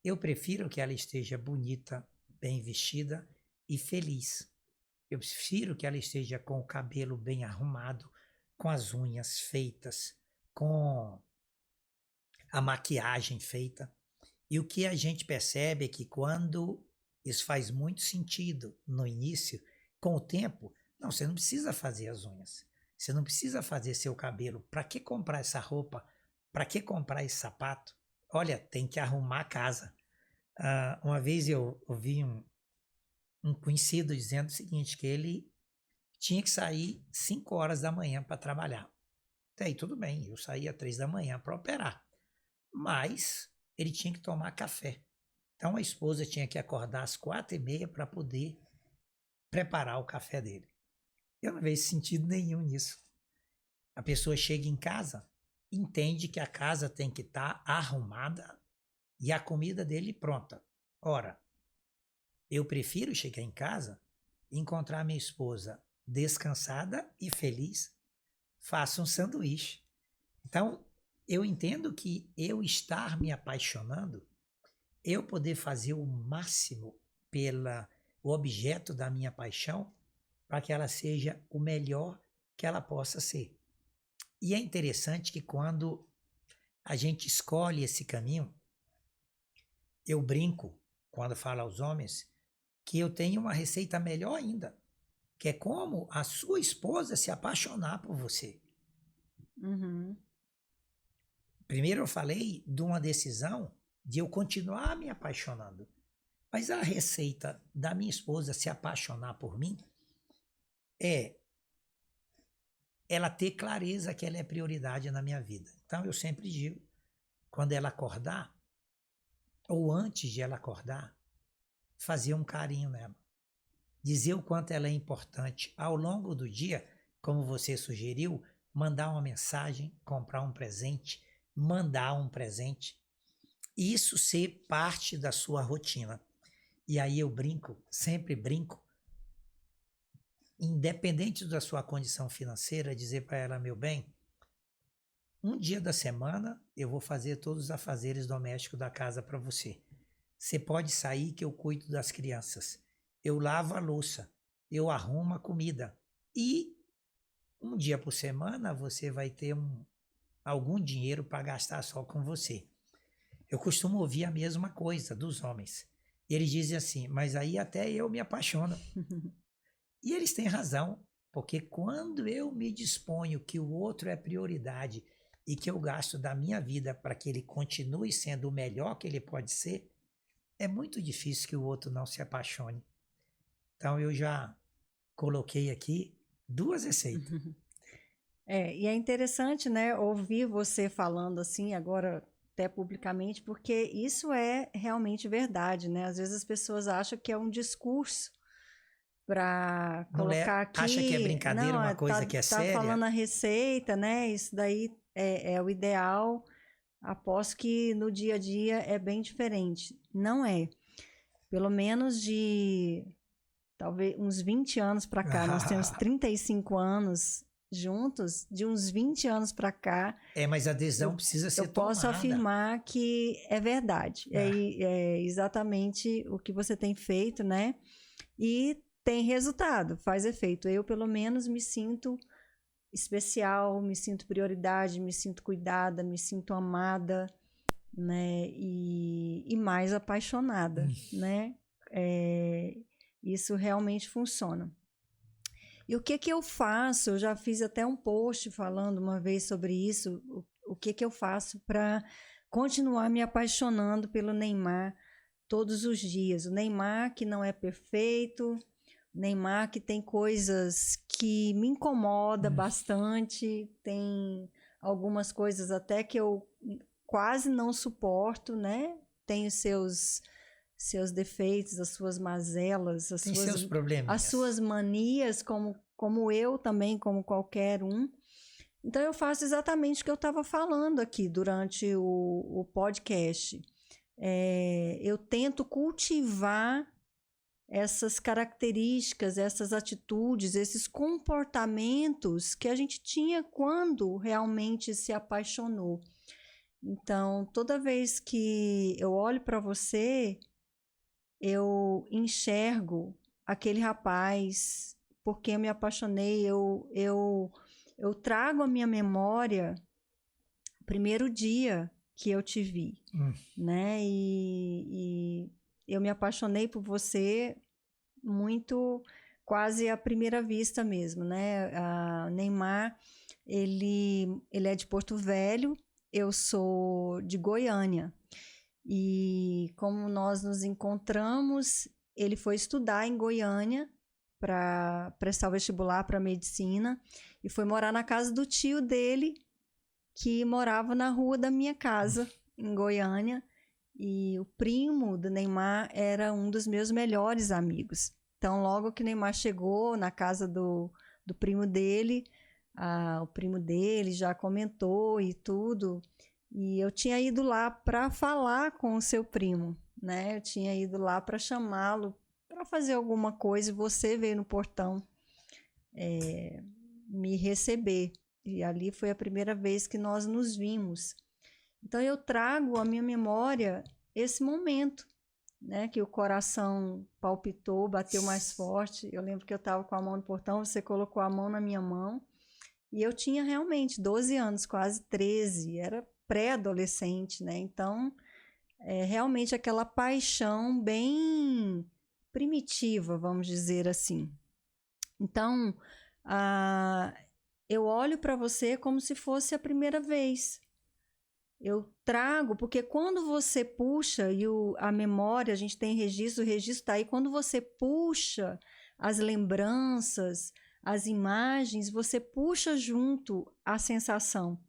eu prefiro que ela esteja bonita, bem vestida e feliz. Eu prefiro que ela esteja com o cabelo bem arrumado, com as unhas feitas, com a maquiagem feita. E o que a gente percebe é que quando isso faz muito sentido no início, com o tempo, não, você não precisa fazer as unhas, você não precisa fazer seu cabelo. Para que comprar essa roupa? Para que comprar esse sapato? Olha, tem que arrumar a casa. Uma vez eu ouvi um conhecido dizendo o seguinte, que ele tinha que sair 5 horas da manhã para trabalhar. Até aí tudo bem, eu saía 3 da manhã para operar. Mas ele tinha que tomar café. Então a esposa tinha que acordar às 4h30 para poder preparar o café dele. Eu não vejo sentido nenhum nisso. A pessoa chega em casa, entende que a casa tem que estar arrumada e a comida dele pronta. Ora, eu prefiro chegar em casa e encontrar minha esposa descansada e feliz. Faço um sanduíche. Então, eu entendo que eu estar me apaixonando, eu poder fazer o máximo pelo objeto da minha paixão para que ela seja o melhor que ela possa ser. E é interessante que quando a gente escolhe esse caminho, eu brinco, quando falo aos homens, que eu tenho uma receita melhor ainda, que é como a sua esposa se apaixonar por você. Uhum. Primeiro eu falei de uma decisão de eu continuar me apaixonando. Mas a receita da minha esposa se apaixonar por mim é ela ter clareza que ela é prioridade na minha vida. Então eu sempre digo, quando ela acordar, ou antes de ela acordar, fazer um carinho nela. Dizer o quanto ela é importante ao longo do dia, como você sugeriu, mandar uma mensagem, comprar um presente, mandar um presente. Isso ser parte da sua rotina. E aí eu brinco, sempre brinco, independente da sua condição financeira, dizer para ela, meu bem, um dia da semana eu vou fazer todos os afazeres domésticos da casa para você. Você pode sair que eu cuido das crianças. Eu lavo a louça, eu arrumo a comida. E um dia por semana você vai ter algum dinheiro para gastar só com você. Eu costumo ouvir a mesma coisa dos homens. Eles dizem assim, mas aí até eu me apaixono. E eles têm razão, porque quando eu me disponho que o outro é prioridade e que eu gasto da minha vida para que ele continue sendo o melhor que ele pode ser, é muito difícil que o outro não se apaixone. Então eu já coloquei aqui 2 receitas. E é interessante, né, ouvir você falando assim, agora até publicamente, porque isso é realmente verdade, né? Às vezes as pessoas acham que é um discurso para colocar aqui. Acha que é brincadeira, uma coisa que é tá séria? falando a receita, né? Isso daí é o ideal. Aposto que no dia a dia é bem diferente. Não é. Pelo menos de talvez uns 20 anos para cá, nós temos 35 anos juntos, de uns 20 anos para cá. Mas a adesão precisa ser tomada. Eu posso afirmar que é verdade. É exatamente o que você tem feito, né? E tem resultado, faz efeito. Eu, pelo menos, me sinto especial, me sinto prioridade, me sinto cuidada, me sinto amada, né? E mais apaixonada, né? Isso realmente funciona. E o que eu faço? Eu já fiz até um post falando uma vez sobre isso. O que eu faço para continuar me apaixonando pelo Neymar todos os dias? O Neymar que não é perfeito, o Neymar que tem coisas que me incomodam bastante, tem algumas coisas até que eu quase não suporto, né? Tem os seus defeitos, as suas mazelas, seus probleminhas, as suas manias, como eu também, como qualquer um. Então eu faço exatamente o que eu estava falando aqui durante o podcast. Eu tento cultivar essas características, essas atitudes, esses comportamentos que a gente tinha quando realmente se apaixonou. Então, toda vez que eu olho para você, eu enxergo aquele rapaz, porque eu me apaixonei, eu trago à minha memória o primeiro dia que eu te vi, né? E eu me apaixonei por você muito, quase à primeira vista mesmo, né? A Neymar, ele é de Porto Velho, eu sou de Goiânia. E como nós nos encontramos, ele foi estudar em Goiânia para prestar o vestibular para medicina e foi morar na casa do tio dele, que morava na rua da minha casa, em Goiânia. E o primo do Neymar era um dos meus melhores amigos. Então, logo que o Neymar chegou na casa do primo dele, o primo dele já comentou e tudo. E eu tinha ido lá para falar com o seu primo, né? Eu tinha ido lá para chamá-lo para fazer alguma coisa e você veio no portão me receber. E ali foi a primeira vez que nós nos vimos. Então, eu trago à minha memória esse momento, né? Que o coração palpitou, bateu mais forte. Eu lembro que eu estava com a mão no portão, você colocou a mão na minha mão. E eu tinha realmente 12 anos, quase 13. Era pré-adolescente, né? Então, realmente aquela paixão bem primitiva, vamos dizer assim. Então, eu olho para você como se fosse a primeira vez. Eu trago, porque quando você puxa, e a memória, a gente tem registro, o registro está aí, quando você puxa as lembranças, as imagens, você puxa junto a sensação,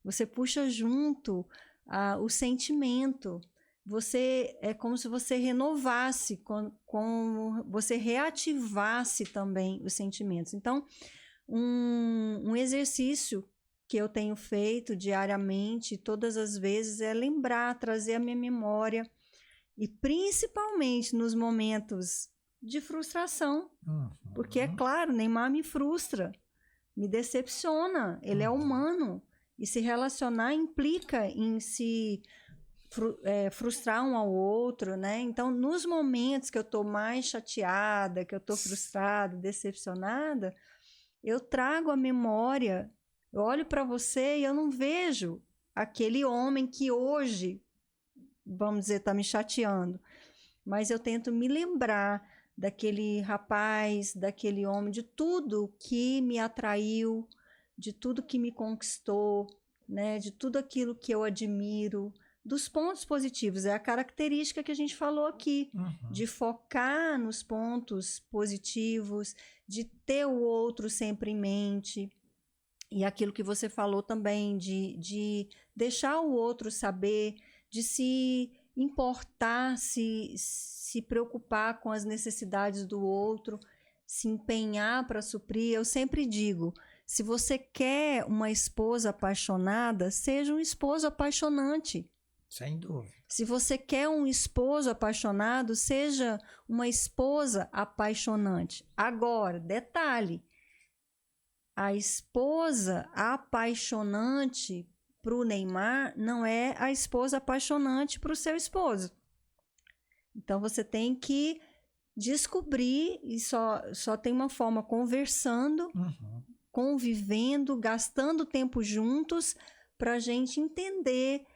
você puxa junto o sentimento. É como se você renovasse, como você reativasse também os sentimentos. Então, um exercício que eu tenho feito diariamente, todas as vezes, é lembrar, trazer a minha memória, e principalmente nos momentos de frustração, porque, é claro, Neymar me frustra, me decepciona, ele é humano, e se relacionar implica em se frustrar um ao outro, né? Então, nos momentos que eu estou mais chateada, que eu estou frustrada, decepcionada, eu trago a memória. Eu olho para você e eu não vejo aquele homem que hoje, vamos dizer, está me chateando. Mas eu tento me lembrar daquele rapaz, daquele homem, de tudo que me atraiu, de tudo que me conquistou, né? De tudo aquilo que eu admiro, dos pontos positivos. É a característica que a gente falou aqui, de focar nos pontos positivos, de ter o outro sempre em mente. E aquilo que você falou também, de deixar o outro saber, de se importar, se preocupar com as necessidades do outro, se empenhar para suprir. Eu sempre digo, se você quer uma esposa apaixonada, seja um esposo apaixonante. Sem dúvida. Se você quer um esposo apaixonado, seja uma esposa apaixonante. Agora, detalhe, a esposa apaixonante para o Neymar não é a esposa apaixonante para o seu esposo. Então, você tem que descobrir, e só tem uma forma: conversando, convivendo, gastando tempo juntos, para a gente entender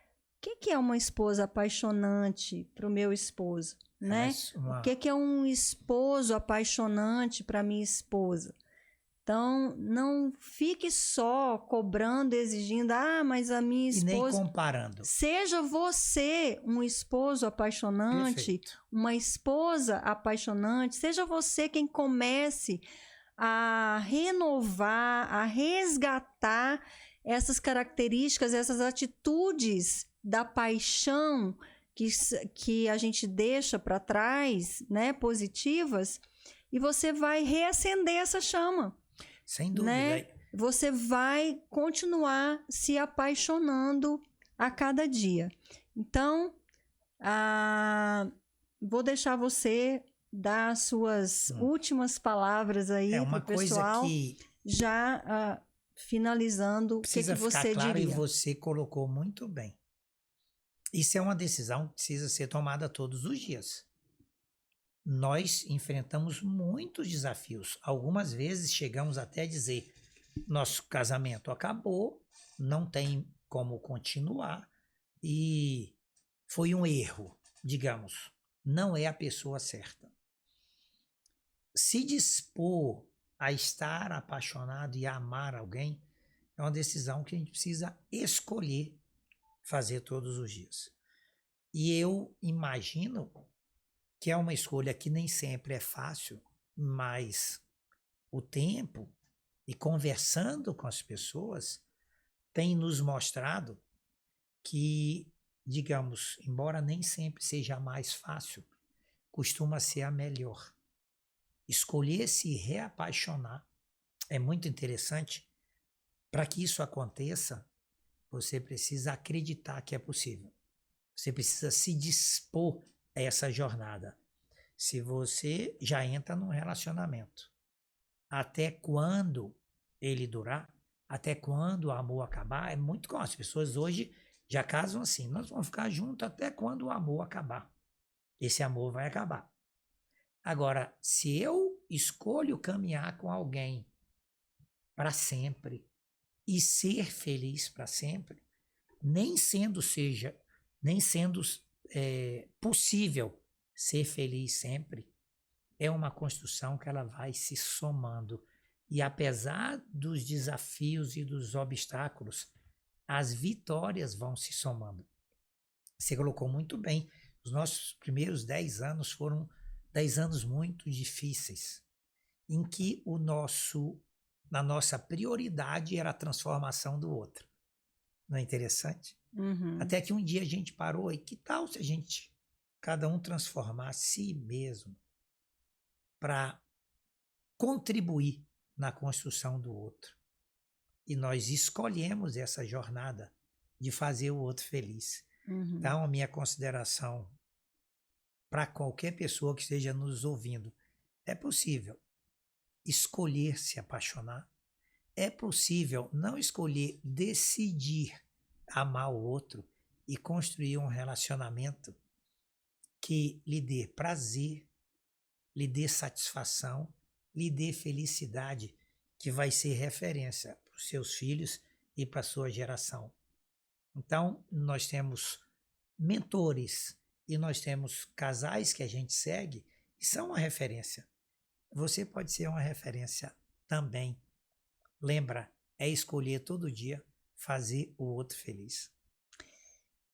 o que é uma esposa apaixonante para o meu esposo, né? O que é um esposo apaixonante para minha esposa? Então, não fique só cobrando, exigindo, mas a minha esposa... E nem comparando. Seja você um esposo apaixonante, Perfeito. uma esposa apaixonante, seja você quem comece a renovar, a resgatar essas características, essas atitudes da paixão que a gente deixa para trás, né, positivas, e você vai reacender essa chama. Sem dúvida. Né? Você vai continuar se apaixonando a cada dia. Então, vou deixar você dar as suas últimas palavras aí para o pessoal, que já finalizando, o que você ficar claro, diria? E você colocou muito bem. Isso é uma decisão que precisa ser tomada todos os dias. Nós enfrentamos muitos desafios. Algumas vezes chegamos até a dizer: nosso casamento acabou, não tem como continuar e foi um erro, digamos. Não é a pessoa certa. Se dispor a estar apaixonado e a amar alguém é uma decisão que a gente precisa escolher fazer todos os dias. E eu imagino que é uma escolha que nem sempre é fácil, mas o tempo e conversando com as pessoas tem nos mostrado que, digamos, embora nem sempre seja a mais fácil, costuma ser a melhor. Escolher se reapaixonar é muito interessante. Para que isso aconteça, você precisa acreditar que é possível. Você precisa se dispor a essa jornada. Se você já entra num relacionamento, até quando ele durar, até quando o amor acabar, é muito comum. As pessoas hoje já casam assim, nós vamos ficar juntos até quando o amor acabar. Esse amor vai acabar. Agora, se eu escolho caminhar com alguém para sempre e ser feliz para sempre, nem sendo possível ser feliz sempre, é uma construção que ela vai se somando. E apesar dos desafios e dos obstáculos, as vitórias vão se somando. Você colocou muito bem, os nossos primeiros 10 anos foram 10 anos muito difíceis, em que a nossa prioridade era a transformação do outro. Não é interessante? Uhum. Até que um dia a gente parou e que tal se a gente, cada um transformar a si mesmo para contribuir na construção do outro. E nós escolhemos essa jornada de fazer o outro feliz. Uhum. Então, a minha consideração para qualquer pessoa que esteja nos ouvindo, é possível escolher se apaixonar, é possível não escolher, decidir amar o outro e construir um relacionamento que lhe dê prazer, lhe dê satisfação, lhe dê felicidade, que vai ser referência para os seus filhos e para a sua geração. Então, nós temos mentores e nós temos casais que a gente segue e são uma referência. Você pode ser uma referência também. Lembra, é escolher todo dia fazer o outro feliz.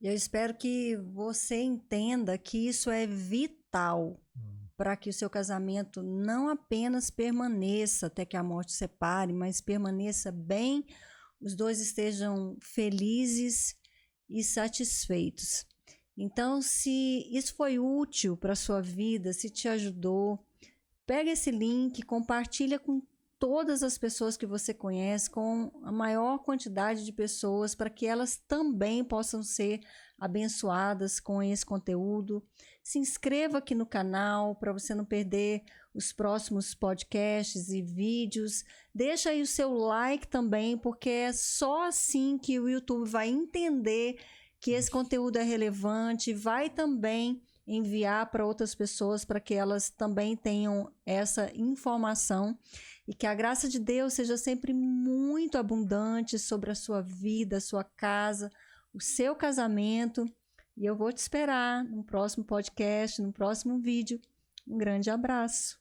Eu espero que você entenda que isso é vital para que o seu casamento não apenas permaneça até que a morte separe, mas permaneça bem, os dois estejam felizes e satisfeitos. Então, se isso foi útil para a sua vida, se te ajudou, pega esse link, compartilha com todas as pessoas que você conhece, com a maior quantidade de pessoas, para que elas também possam ser abençoadas com esse conteúdo. Se inscreva aqui no canal para você não perder os próximos podcasts e vídeos. Deixa aí o seu like também, porque é só assim que o YouTube vai entender que esse conteúdo é relevante, vai também enviar para outras pessoas para que elas também tenham essa informação. E que a graça de Deus seja sempre muito abundante sobre a sua vida, a sua casa, o seu casamento. E eu vou te esperar no próximo podcast, no próximo vídeo. Um grande abraço.